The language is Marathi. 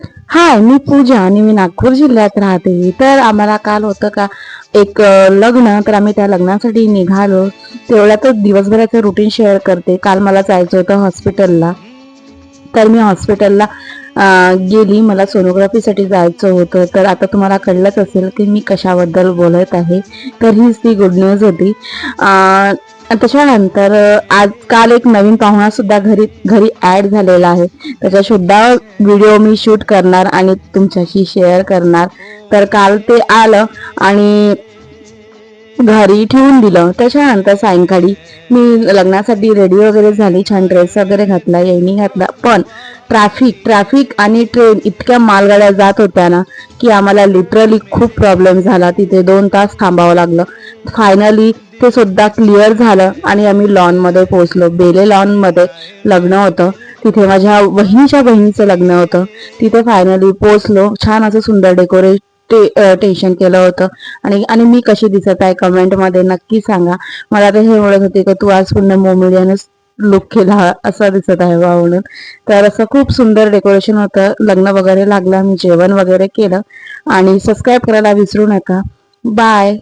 हाय, मी पूजा आणि मी नागपूर जिल्ह्यात राहते. तर आम्हाला काल होतं का एक लग्न, तर आम्ही त्या लग्नासाठी निघालो. तेवढ्यातच दिवसभराचं रुटीन शेअर करते. काल मला जायचं होतं हॉस्पिटलला. तर मी हॉस्पिटलला गेली. मला सोनोग्राफीसाठी जायचं होतं. तर आता तुम्हाला कळलंच असेल की मी कशाबद्दल बोलत आहे. तर हीच ती गुड न्यूज होती. त्याच्यानंतर आज काल एक नवीन पाहुणा सुद्धा घरी घरी ऍड झालेला आहे. त्याचा सुद्धा व्हिडिओ मी शूट करणार आणि तुमच्याशी शेअर करणार. तर काल ते आलं आणि घरी ठेवून दिलं. त्याच्यानंतर सायंकाळी मी लग्नासाठी रेडी वगैरे झाली, छान ड्रेस वगैरे घातला, येणी घातला. पण ट्रॅफिक ट्रॅफिक आणि ट्रेन इतक्या मालगाड्या जात होत्या ना, की आम्हाला लिटरली खूप प्रॉब्लेम झाला. तिथे 2 तास थांबावं लागलं. फायनली ते सुद्धा क्लिअर झालं आणि आम्ही लॉनमध्ये पोहोचलो. बेले लॉनमध्ये लग्न होतं. तिथे माझ्या बहिणीच्या बहिणीचं लग्न होतं. तिथे फायनली पोहोचलो. छान असं सुंदर टेन्शन केलं होतं. आणि आणि मी कशी दिसत आहे कमेंटमध्ये नक्की सांगा. मला तर हे म्हणत होते की तू आज पूर्ण मोमेडियनच लुक केला असं दिसत आहे बा म्हणून. तर असं खूप सुंदर डेकोरेशन होतं. लग्न वगैरे लागलं, मी जेवण वगैरे केलं. आणि सबस्क्राईब करायला विसरू नका. बाय.